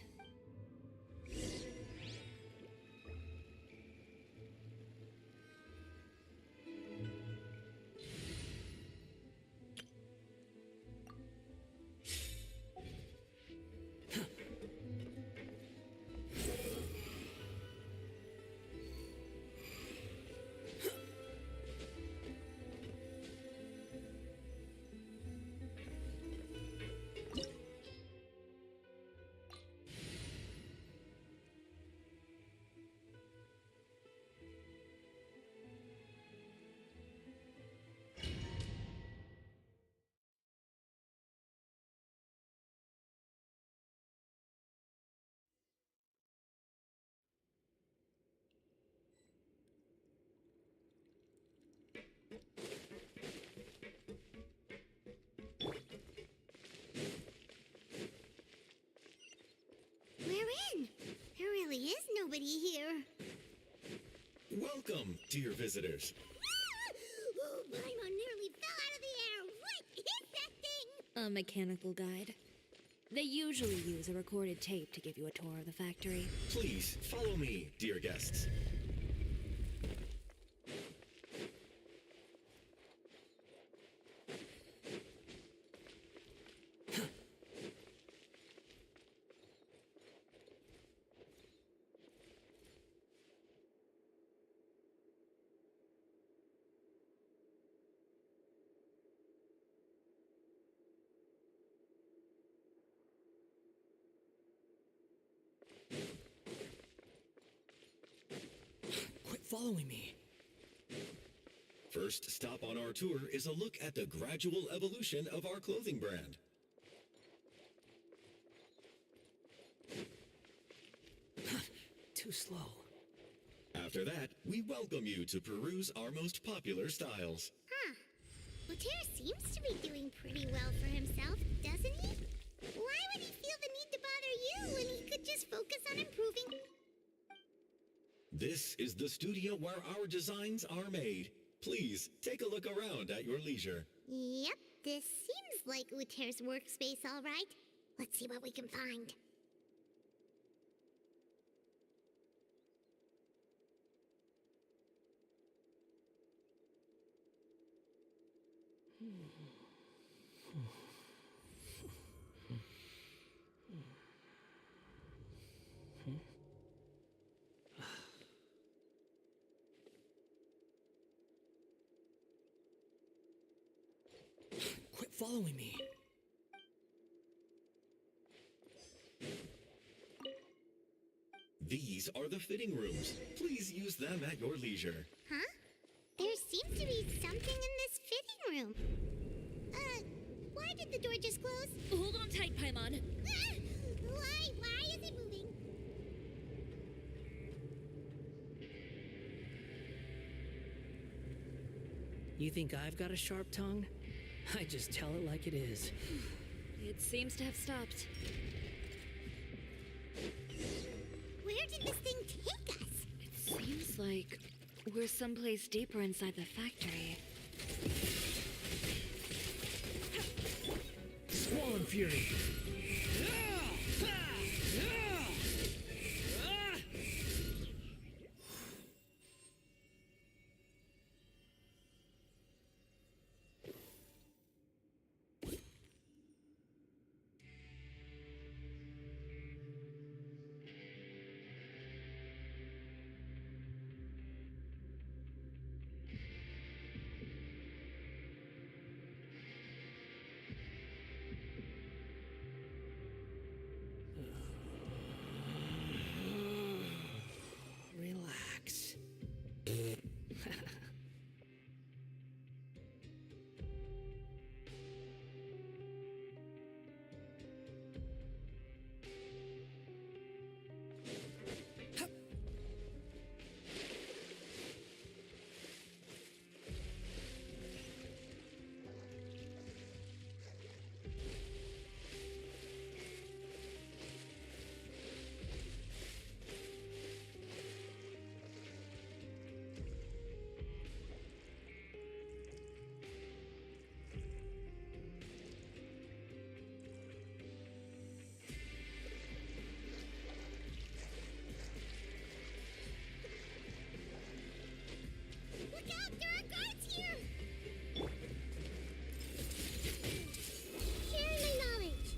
Welcome, dear visitors. Oh, Paimon nearly fell out of the air. What is that thing? A mechanical guide. They usually use a recorded tape to give you a tour of the factory. Please follow me, dear guests. Quit following me. First stop on our tour is a look at the gradual evolution of our clothing brand. Too slow. After that, we welcome you to peruse our most popular styles. Huh. Luther seems to be doing pretty well for himself, doesn't he? Why would he feel the need to bother you when he could just focus on improving? This is the studio where our designs are made. Please, take a look around at your leisure. Yep, this seems like Luther's workspace, all right. Let's see what we can find. Quit following me. These are the fitting rooms. Please use them at your leisure. Huh? There seems to be something in this fitting room. Why did the door just close? Hold on tight, Paimon. Ah! Why is it moving? You think I've got a sharp tongue? I just tell it like it is. It seems to have stopped. Where did this thing take us? It seems like we're someplace deeper inside the factory. Squall Fury! Relax. Look out! There are guards here! Share my knowledge.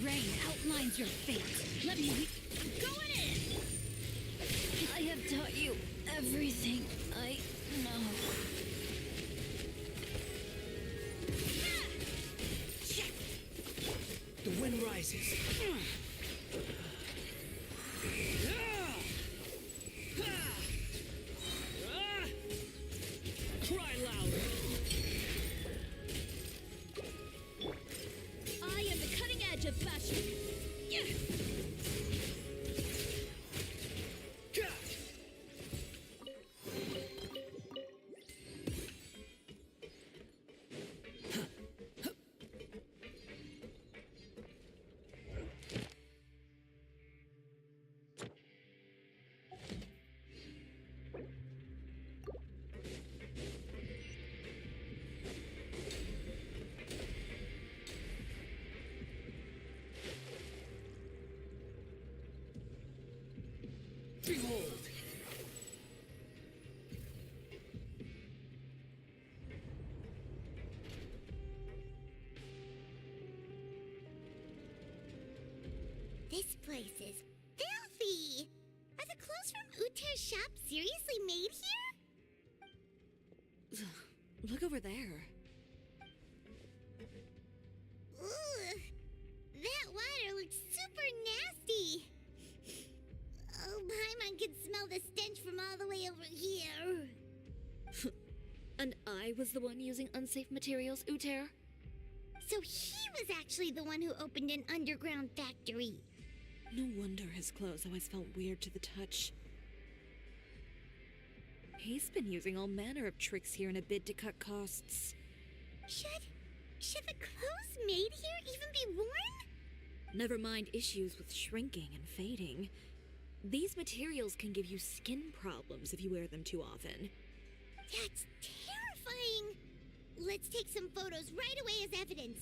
Rain outlines your fate. Let me go in! I have taught you everything I know. The wind rises. Cry louder. I am the cutting edge of fashion. Behold! This place is filthy! Are the clothes from Uter's shop seriously made here? Look over there. Ugh, that water looks super nasty. Oh, Paimon can smell the stench from all the way over here. And I was the one using unsafe materials, Uter? So he was actually the one who opened an underground factory. No wonder his clothes always felt weird to the touch. He's been using all manner of tricks here in a bid to cut costs. Should the clothes made here even be worn? Never mind issues with shrinking and fading. These materials can give you skin problems if you wear them too often. That's terrifying! Let's take some photos right away as evidence.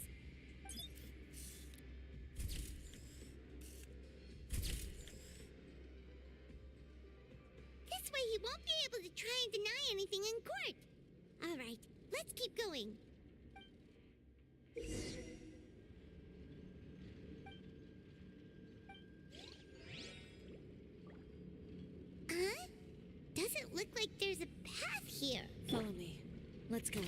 This way he won't be able to try and deny anything in court. All right, let's keep going. Huh? Doesn't look like there's a path here. Follow me. Let's go up.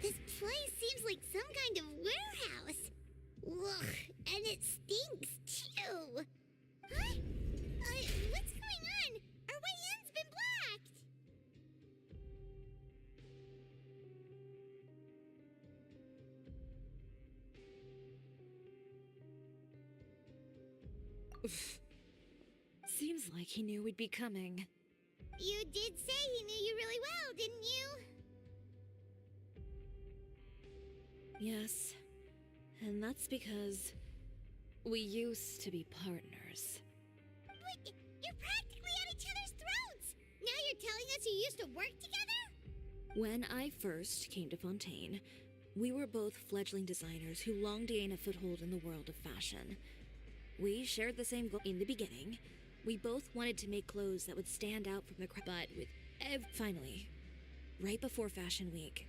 This place seems like some kind of warehouse. Ugh, and it stinks too. Huh? What's going on? Our way in's been blocked. Seems like he knew we'd be coming. You did say he knew you really well, didn't you? Yes. And that's because we used to be partners. But you're practically at each other's throats. Now you're telling us you used to work together? When I first came to Fontaine, we were both fledgling designers who longed to gain a foothold in the world of fashion. We shared the same goal in the beginning. We both wanted to make clothes that would stand out from the crowd. But with finally, right before Fashion Week,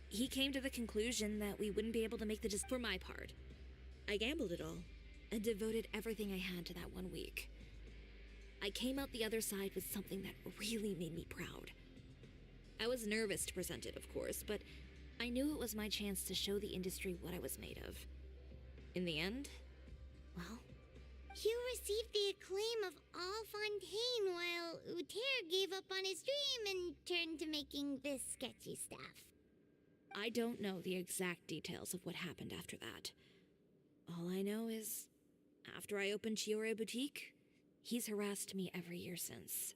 he came to the conclusion that we wouldn't be able to make the for my part. I gambled it all and devoted everything I had to that 1 week. I came out the other side with something that really made me proud. I was nervous to present it, of course, but I knew it was my chance to show the industry what I was made of. In the end, well, You received the acclaim of all Fontaine while Uter gave up on his dream and turned to making this sketchy stuff. I don't know the exact details of what happened after that. All I know is, after I opened Chiori Boutique, he's harassed me every year since.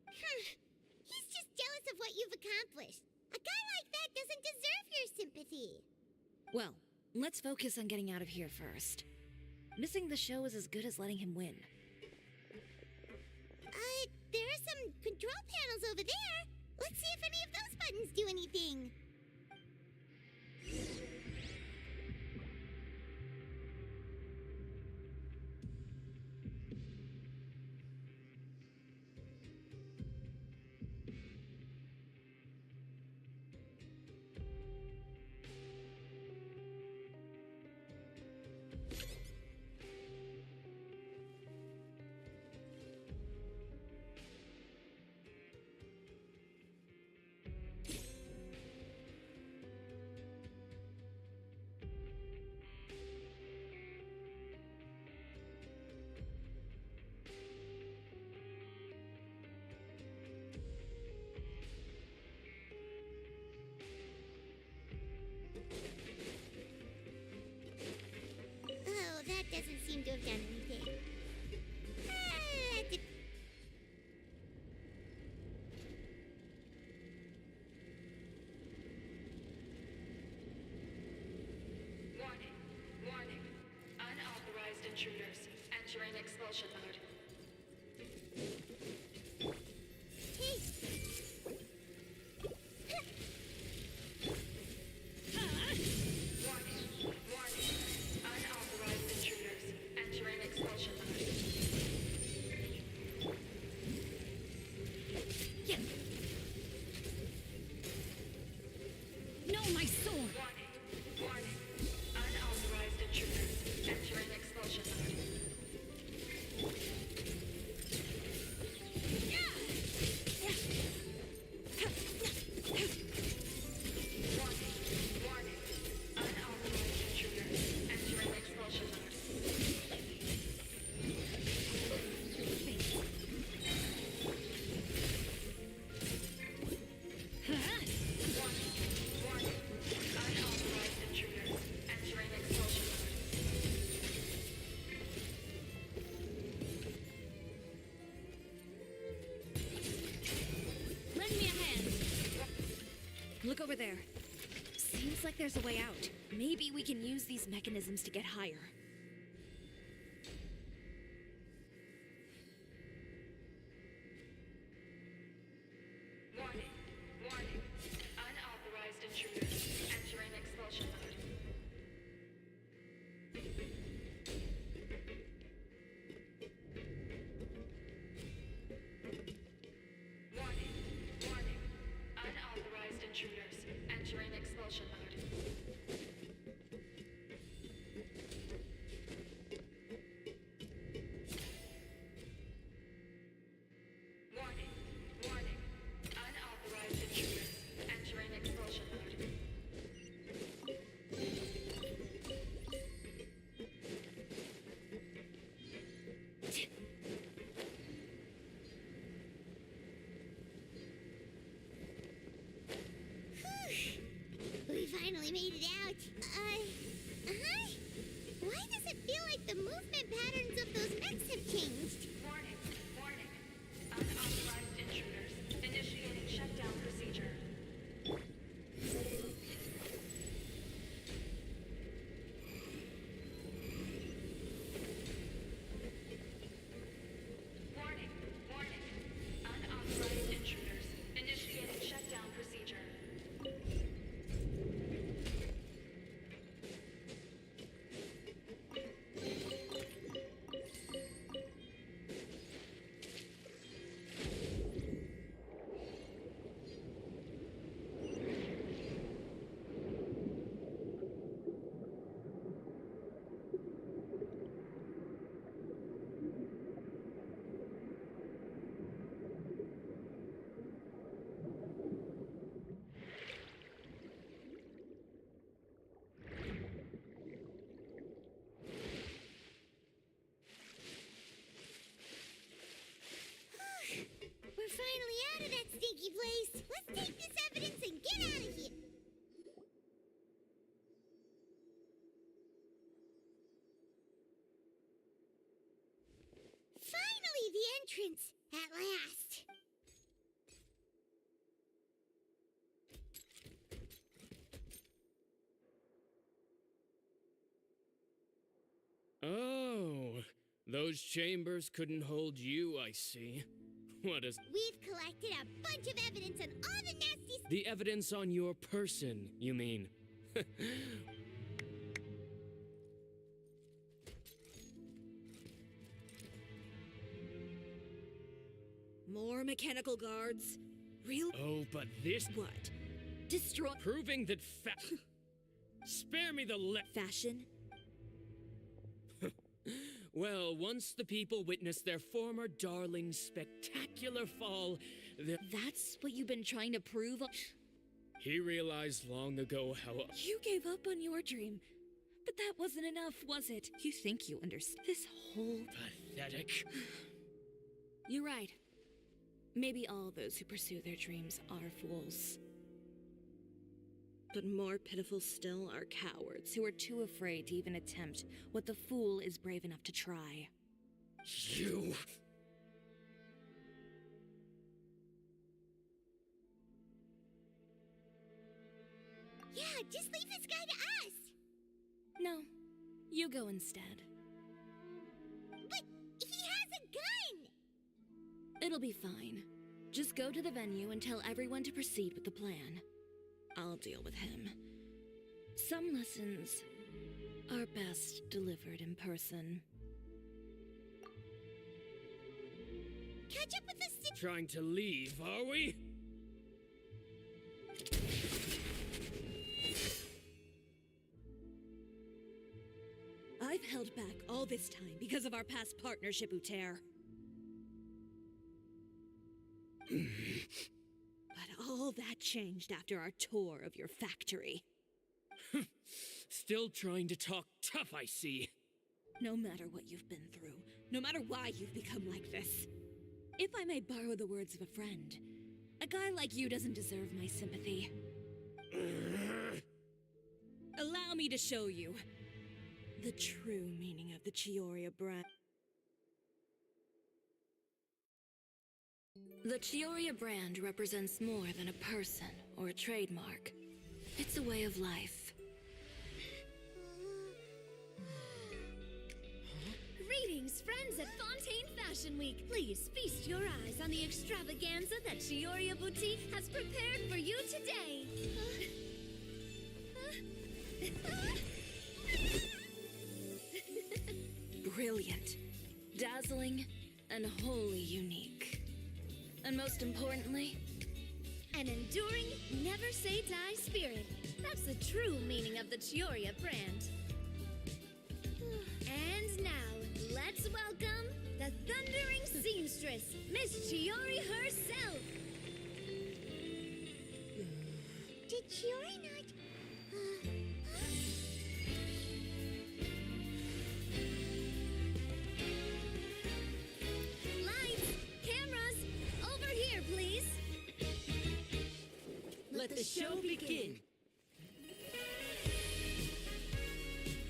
He's just jealous of what you've accomplished. A guy like that doesn't deserve your sympathy. Well, let's focus on getting out of here first. Missing the show is as good as letting him win. There are some control panels over there. Let's see if any of those buttons do anything. Oh, that doesn't seem to have done anything. intruders. Entering expulsion mode. Warning. Warning. Unauthorized intruders. Entering expulsion mode. No, my sword! Warning. Warning. Unauthorized intruders. Entering expulsion mode. Warning. Warning. Unauthorized intruders. Entering expulsion mode. Warning. Warning. Unauthorized intruders. Entering expulsion mode. Lend me a hand! Look over there. Seems like there's a way out. Maybe we can use these mechanisms to get higher. Warning. Warning. Unauthorized intruders. Entering expulsion mode. Warning. Warning. Unauthorized intruders. Entering expulsion mode. Warning. Warning. Unauthorized intruders. Entering expulsion mode. We finally made it out. Why does it feel like the movement patterns of those mechs have changed? Warning. Warning. Unauthorized intruders. Initiating shutdown procedure. Warning. Warning. Unauthorized intruders. Initiating shutdown procedure. We're finally out of that stinky place. Let's take this evidence and get out of here. Finally, the entrance. At last. Oh, those chambers couldn't hold you, I see. What is We've collected a bunch of evidence on all the nasty the evidence on your person, you mean? More mechanical guards? Real? Oh, but this What? Destroy proving that spare me the fashion? Well, once the people witnessed their former darling's spectacular fall, That's what you've been trying to prove? he realized long ago how You gave up on your dream. But that wasn't enough, was it? You think you understand this whole... pathetic. You're right. Maybe all those who pursue their dreams are fools. But more pitiful still are cowards who are too afraid to even attempt what the fool is brave enough to try. You. Yeah, just leave this guy to us. No, you go instead. It'll be fine. Just go to the venue and tell everyone to proceed with the plan. I'll deal with him. Some lessons are best delivered in person. Catch up with the Trying to leave, are we? I've held back all this time because of our past partnership, Uter. But all that changed after our tour of your factory. Still trying to talk tough, I see. No matter what you've been through, no matter why you've become like this, if I may borrow the words of a friend, a guy like you doesn't deserve my sympathy. Allow me to show you the true meaning of the Chiori brand. The Chiori brand represents more than a person or a trademark. It's a way of life. Greetings, friends at Fontaine Fashion Week. Please feast your eyes on the extravaganza that Chiori Boutique has prepared for you today. Brilliant, dazzling, and wholly unique. And most importantly, An enduring, never-say-die spirit. That's the true meaning of the Chiori brand. And now, let's welcome the thundering seamstress, Miss Chiori herself. Did Chiori not... Lights, cameras, over here, please. Let the show begin.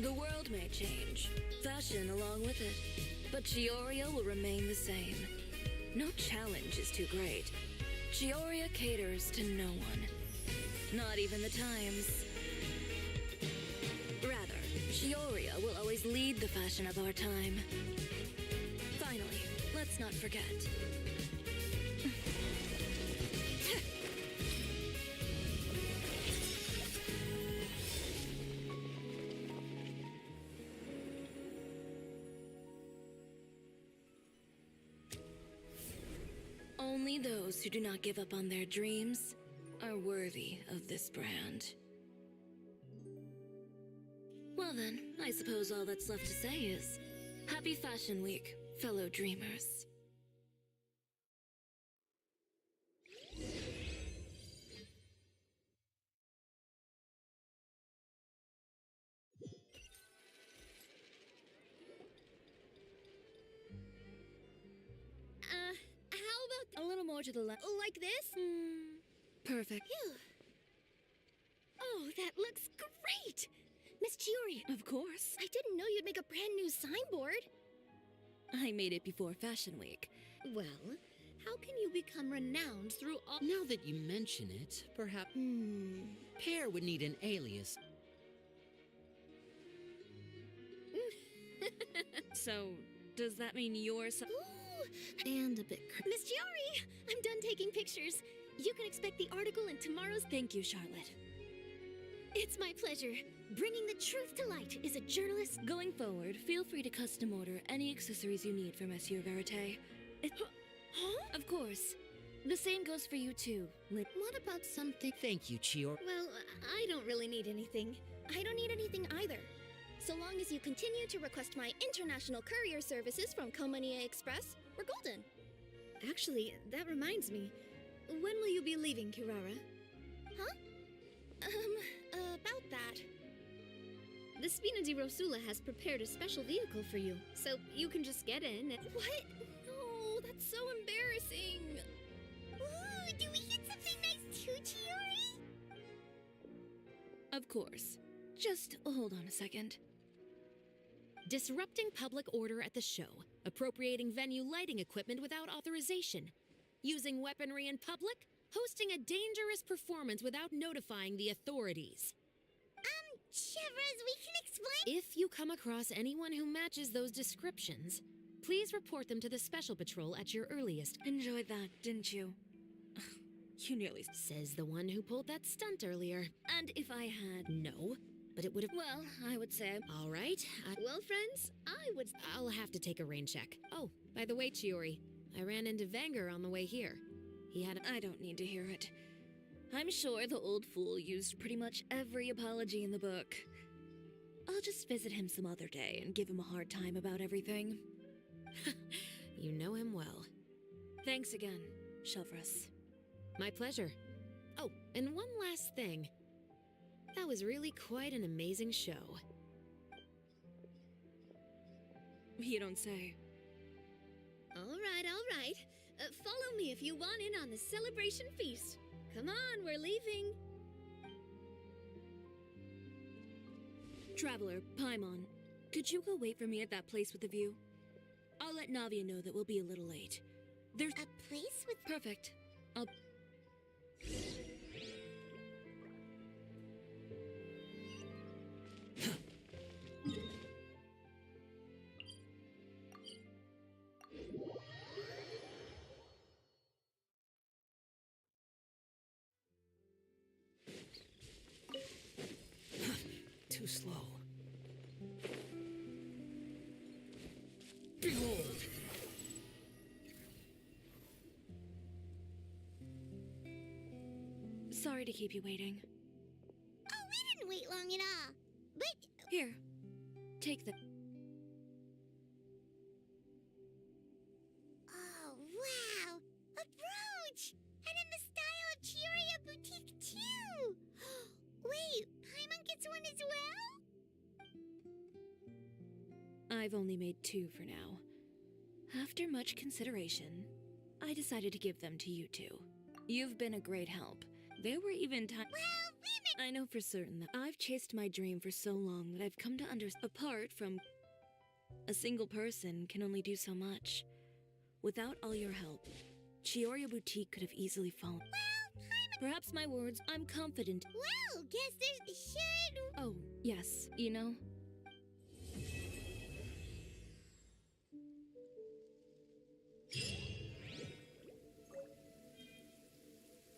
the world may change, fashion along with it, but Chiori will remain the same. No challenge is too great. Chiori caters to no one. Not even the times. Rather, Chiori will always lead the fashion of our time. Finally, let's not forget. Only those who do not give up on their dreams are worthy of this brand. Well then, I suppose all that's left to say is, Happy Fashion Week, fellow dreamers. How about a little more to the left? Like this? Perfect. Phew. Oh, that looks great! Miss Chiori. Of course. I didn't know you'd make a brand new signboard. I made it before Fashion Week. Well, how can you become renowned through all— Now that you mention it, perhaps Pear would need an alias. So, does that mean you're Ooh, and a bit Miss Chiori! I'm done taking pictures. You can expect the article in tomorrow's— Thank you, Charlotte. It's my pleasure. Bringing the truth to light is a journalist— Going forward, feel free to custom order any accessories you need for Monsieur Verite. Huh? Of course. The same goes for you too. What about something— Thank you, Chiori. Well, I don't really need anything. I don't need anything either. So long as you continue to request my international courier services from Komania Express, we're golden. Actually, that reminds me. When will you be leaving, Kirara? Huh? About that. The Spina di Rosula has prepared a special vehicle for you, so you can just get in and— What? No, that's so embarrassing. Ooh, do we get something nice too, Chiori? Of course. Just hold on a second. Disrupting public order at the show, appropriating venue lighting equipment without authorization, using weaponry in public, hosting a dangerous performance without notifying the authorities. Chevras, we can explain— If you come across anyone who matches those descriptions, Please report them to the Special Patrol at your earliest. Enjoyed that, didn't you? You nearly Says the one who pulled that stunt earlier. And if I had... No, but it would have... Well, I would say... All right. Well, friends, I would... I'll have to take a rain check. Oh, by the way, Chiori, I ran into Vanger on the way here. He had a... I don't need to hear it. I'm sure the old fool used pretty much every apology in the book. I'll just visit him some other day and give him a hard time about everything. You know him well. Thanks again, Shelvrus. My pleasure. Oh, and one last thing. That was really quite an amazing show. You don't say. All right. Follow me if you want in on the celebration feast. Come on, we're leaving. Traveler, Paimon, could you go wait for me at that place with the view? I'll let Navia know that we'll be a little late. There's A place with... Perfect. I'll... Too slow. Behold! Sorry to keep you waiting. Oh, we didn't wait long at all. But... Here, take the... Oh, wow! A brooch! And in the style of Chiori Boutique, too! Wait, Paimon gets one as well? I've only made 2 for now. After much consideration, I decided to give them to you two. You've been a great help. There were even times... Well, we I know for certain that I've chased my dream for so long that I've come to understand. Apart from... A single person can only do so much. Without all your help, Chiori Boutique could have easily fallen. Well, Perhaps my words, I'm confident. Well, guess there should... Oh, yes. You know,